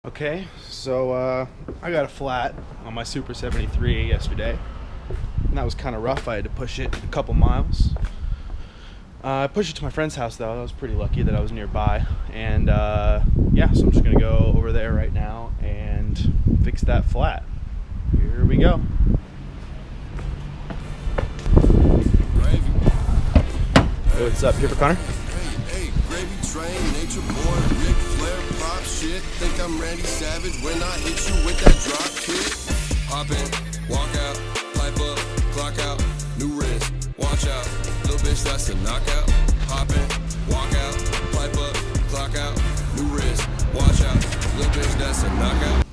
Okay, so I got a flat on my Super 73 yesterday, and that was kind of rough. I had to push it a couple miles. I pushed it to my friend's house though. I was pretty lucky that I was nearby, and yeah, so I'm just gonna go over there right now and fix that flat. Here we go. Hey, what's up? Here for Connor? Hey, gravy train, nature born, Ric Flair, pop shit. Think I'm Randy Savage when I hit you with that drop kick. Hop in, walk out, pipe up, clock out, new wrist, watch out, little bitch that's a knockout. Hop in, walk out, pipe up, clock out, new wrist, watch out, little bitch that's a knockout.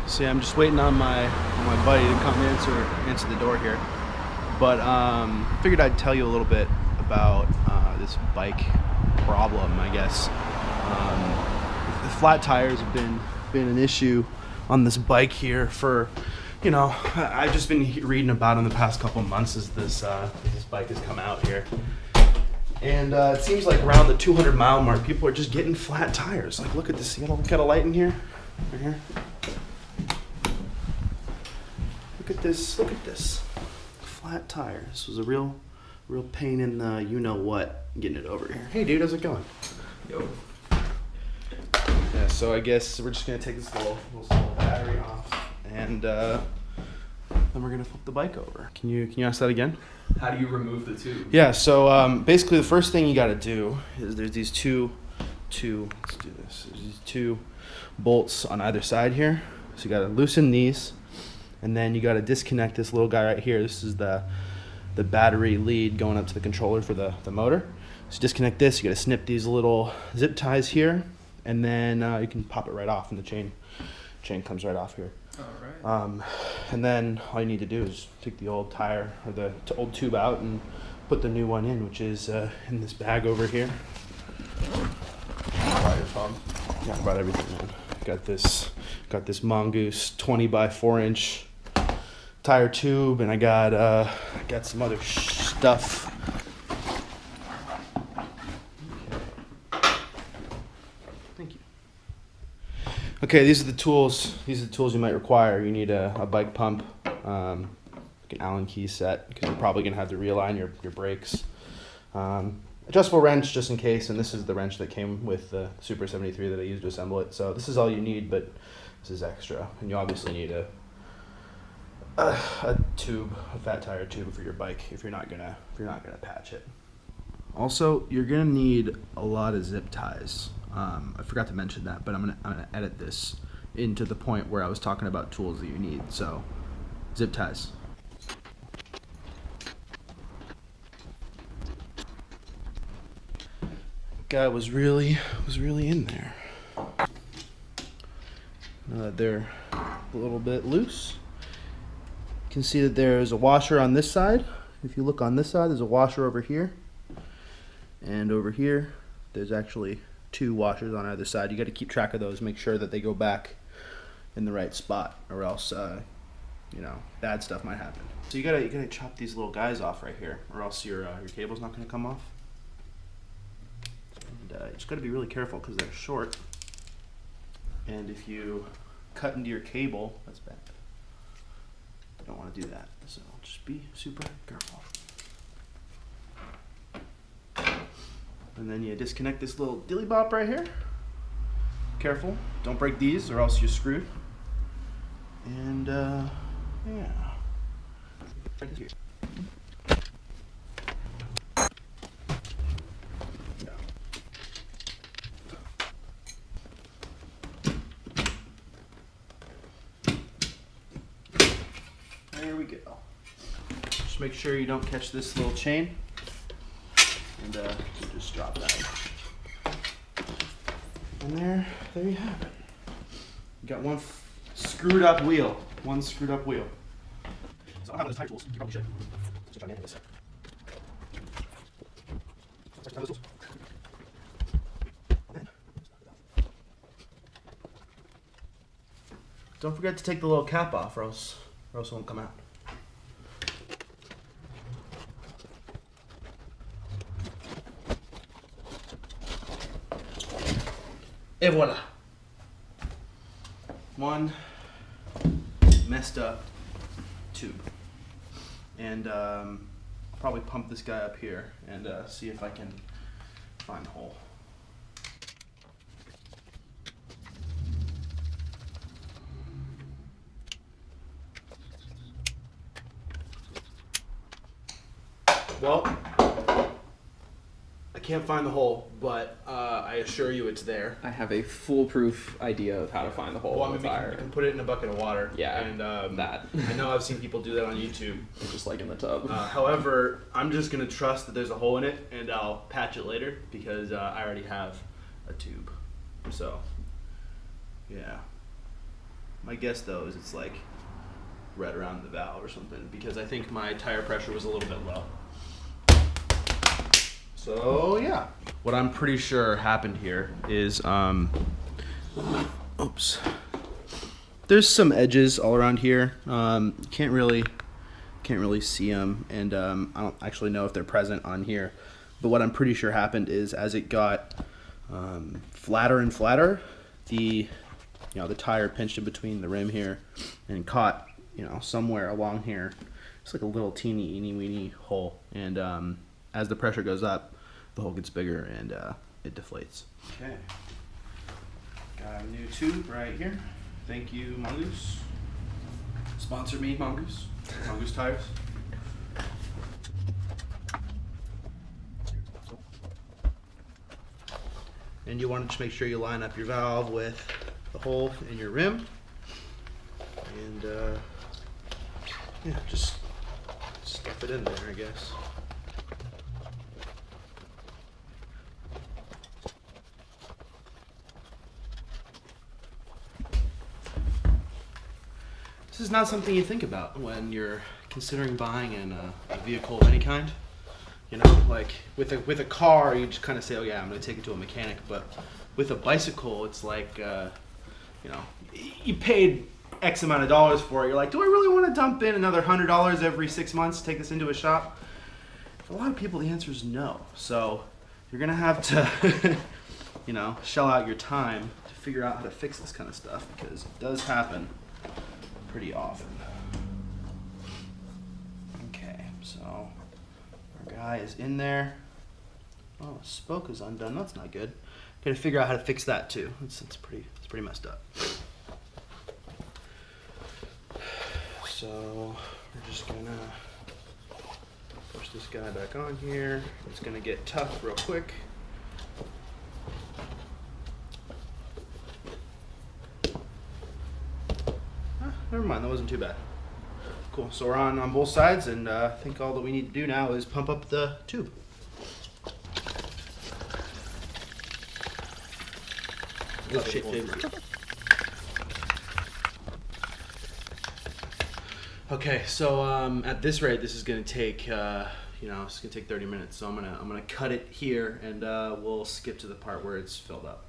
See, I'm just waiting on my buddy to come answer the door here. But figured I'd tell you a little bit about this bike problem, I guess. The flat tires have been an issue on this bike here for, I've just been reading about in the past couple of months as this bike has come out here. And it seems like around the 200 mile mark, people are just getting flat tires. Like, look at this. You got a light in here? Right here? Look at this. Flat tire. This was a real pain in the you-know-what getting it over here. Hey dude, how's it going? Yo. Yeah, so I guess we're just gonna take this little battery off and then we're gonna flip the bike over. Can you ask that again? How do you remove the tube? Yeah, so basically the first thing you gotta do is there's these two let's do this. There's these two bolts on either side here. So you gotta loosen these. And then you got to disconnect this little guy right here. This is the battery lead going up to the controller for the motor. So disconnect this. You got to snip these little zip ties here, and then you can pop it right off, and the chain comes right off here. All right. And then all you need to do is take the old tire or the old tube out and put the new one in, which is in this bag over here. Yeah, I brought everything, man. Got this Mongoose 20 by 4 inch tire tube, and I got some other stuff. Thank you. Okay, these are the tools. These are the tools you might require. You need a bike pump, like an Allen key set, because you're probably gonna have to realign your brakes. Adjustable wrench just in case, and this is the wrench that came with the Super 73 that I used to assemble it. So this is all you need, but this is extra, and you obviously need a fat tire tube for your bike if you're not gonna patch it. Also, you're gonna need a lot of zip ties. I forgot to mention that, but I'm gonna edit this into the point where I was talking about tools that you need. So, zip ties. Guy was really in there. Now that they're a little bit loose, you can see that there's a washer on this side. If you look on this side, there's a washer over here, and over here there's actually two washers on either side. You got to keep track of those, make sure that they go back in the right spot, or else bad stuff might happen. So you gotta chop these little guys off right here, or else your cable's not gonna come off. You just got to be really careful because they're short, and if you cut into your cable, that's bad. You don't want to do that, so just be super careful. And then you disconnect this little dilly bop right here. Careful, don't break these or else you're screwed. And yeah. There we go. Just make sure you don't catch this little chain, and you just drop that. And there you have it. You got one screwed up wheel. So I don't have those tire tools. You probably should. Switch on this. Don't forget to take the little cap off, or else it won't come out. Et voila. One messed up tube. And I'll probably pump this guy up here and see if I can find the hole. Well, I can't find the hole, but I assure you it's there. I have a foolproof idea of how to find the hole Well, in the I mean, tire. we can put it in a bucket of water. Yeah, and that. I know I've seen people do that on YouTube. Just like in the tub. However, I'm just gonna trust that there's a hole in it, and I'll patch it later because I already have a tube. So, yeah. My guess though is it's like right around the valve or something because I think my tire pressure was a little bit low. So yeah, what I'm pretty sure happened here is, oops. There's some edges all around here. Can't really see them, and I don't actually know if they're present on here. But what I'm pretty sure happened is as it got flatter and flatter, the tire pinched in between the rim here and caught somewhere along here. It's like a little teeny weeny hole, and as the pressure goes up, the hole gets bigger and it deflates. Okay, got a new tube right here. Thank you, Mongoose. Sponsor me, Mongoose. Mongoose Tires. And you want to just make sure you line up your valve with the hole in your rim. And yeah, just stuff it in there, I guess. This is not something you think about when you're considering buying a vehicle of any kind. Like with a car, you just kind of say, "Oh yeah, I'm going to take it to a mechanic." But with a bicycle, it's like, you paid X amount of dollars for it. You're like, "Do I really want to dump in another $100 every 6 months to take this into a shop?" For a lot of people, the answer is no. So you're going to have to, shell out your time to figure out how to fix this kind of stuff because it does happen pretty often. Okay, so our guy is in there. Oh, the spoke is undone. That's not good. Got to figure out how to fix that too. It's pretty messed up. So we're just gonna push this guy back on here. It's gonna get tough real quick. Never mind, that wasn't too bad. Cool, so we're on both sides, and I think all that we need to do now is pump up the tube. This shape favorite. Okay, so at this rate, this is gonna take, it's gonna take 30 minutes. So I'm gonna cut it here, and we'll skip to the part where it's filled up.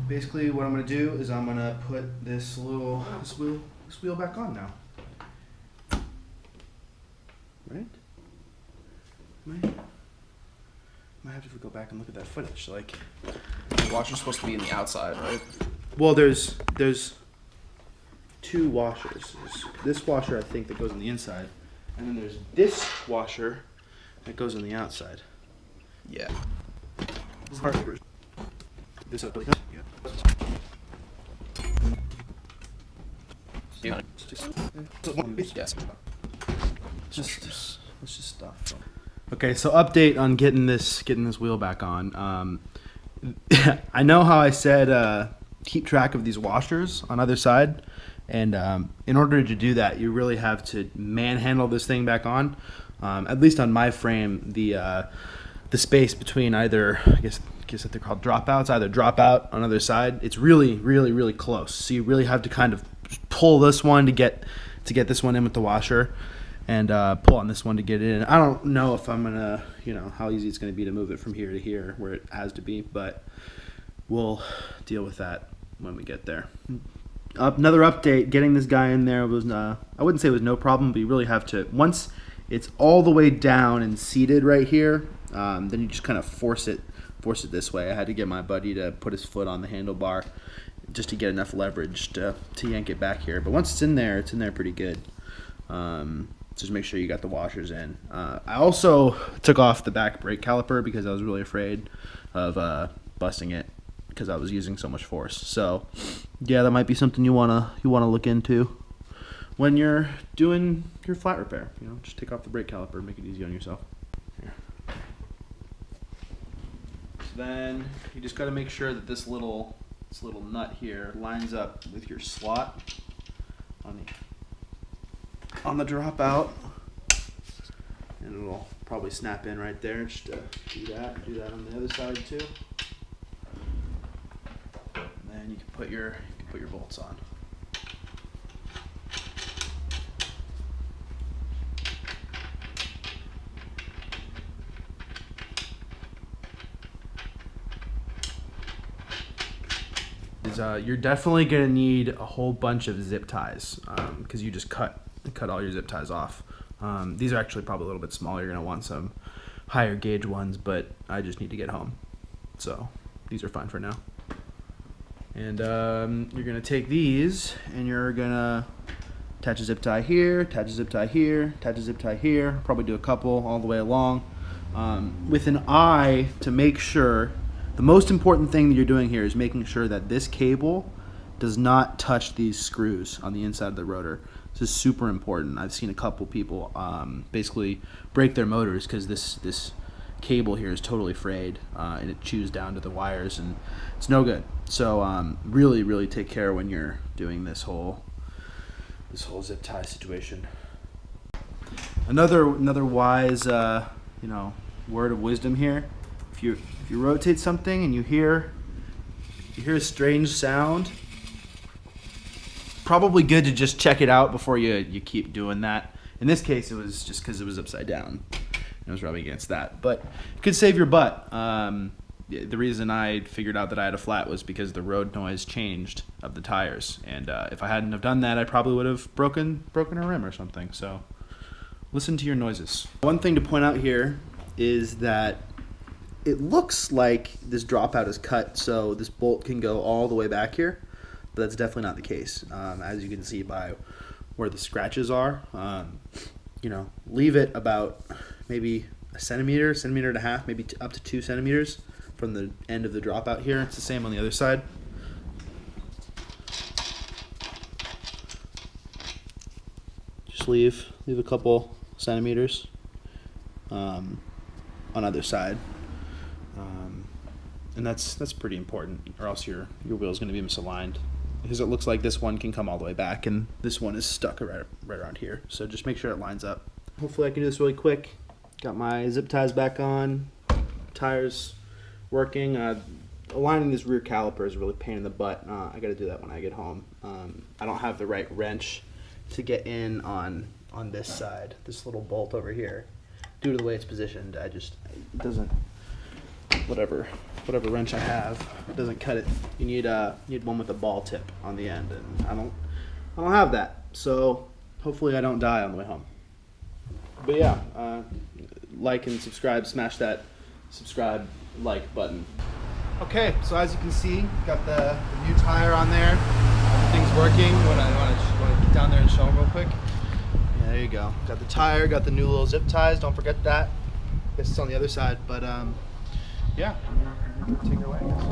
Basically, what I'm gonna do is I'm gonna put this wheel back on now. Right? Might have to go back and look at that footage. Like, The washer's supposed to be in the outside, right? well, there's two washers. There's this washer, I think, that goes on the inside, and then there's this washer that goes on the outside. Yeah. This up. Yeah. Yes. Let's just stop. Okay, so update on getting this wheel back on. I know how I said keep track of these washers on either side, and in order to do that, you really have to manhandle this thing back on. At least on my frame, the space between either, I guess that they're called dropouts, either drop out on either side. It's really close. So you really have to kind of pull this one to get this one in with the washer, and pull on this one to get it in. I don't know if I'm gonna, how easy it's gonna be to move it from here to here where it has to be, but we'll deal with that when we get there. Another update: getting this guy in there was, I wouldn't say it was no problem, but you really have to, once it's all the way down and seated right here, then you just kind of force it force it this way. I had to get my buddy to put his foot on the handlebar just to get enough leverage to yank it back here. But once it's in there pretty good. Just make sure you got the washers in. I also took off the back brake caliper because I was really afraid of busting it because I was using so much force. So yeah, that might be something you wanna look into when you're doing your flat repair. You know, just take off the brake caliper, make it easy on yourself. Here. So then you just got to make sure that this little nut here lines up with your slot on the dropout, and it'll probably snap in right there. Just do that on the other side too, and then you can put your bolts on. You're definitely gonna need a whole bunch of zip ties because you just cut all your zip ties off. These are actually probably a little bit smaller. You're gonna want some higher gauge ones, but I just need to get home, so these are fine for now. And you're gonna take these and you're gonna attach a zip tie here, attach a zip tie here, attach a zip tie here. Probably do a couple all the way along with an eye to make sure. The most important thing that you're doing here is making sure that this cable does not touch these screws on the inside of the rotor. This is super important. I've seen a couple people basically break their motors because this cable here is totally frayed and it chews down to the wires, and it's no good. So really take care when you're doing this whole zip tie situation. Another wise word of wisdom here. If you rotate something and you hear a strange sound, probably good to just check it out before you keep doing that. In this case, it was just because it was upside down. I was rubbing against that, but it could save your butt. The reason I figured out that I had a flat was because the road noise changed of the tires, and if I hadn't have done that, I probably would have broken a rim or something. So listen to your noises. One thing to point out here is that it looks like this dropout is cut so this bolt can go all the way back here, but that's definitely not the case. As you can see by where the scratches are, leave it about maybe a centimeter and a half, maybe up to 2 centimeters from the end of the dropout here. It's the same on the other side. Just leave a couple centimeters on either side. And that's pretty important, or else your wheel is going to be misaligned, because it looks like this one can come all the way back and this one is stuck right around here. So just make sure it lines up. Hopefully I can do this really quick. Got my zip ties back on, tires working. Aligning this rear caliper is a really pain in the butt. I got to do that when I get home. I don't have the right wrench to get in on this side, this little bolt over here. Due to the way it's positioned, it doesn't, whatever wrench I have, it doesn't cut it. You need one with a ball tip on the end, and I don't have that. So hopefully I don't die on the way home. But yeah, like and subscribe, smash that subscribe like button. Okay, so as you can see, got the new tire on there. Everything's working. Want to get down there and show them real quick? Yeah, there you go. Got the tire, got the new little zip ties. Don't forget that. I guess it's on the other side, but yeah, take it away, I guess.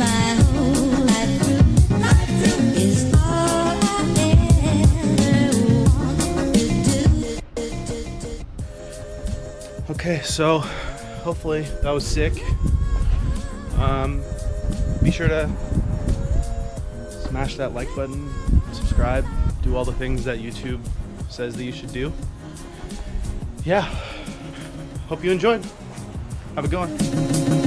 my whole life through is all I ever wanted to do. Okay, so hopefully that was sick. Be sure to smash that like button, subscribe, do all the things that YouTube says that you should do. Yeah, hope you enjoyed. Have a good one.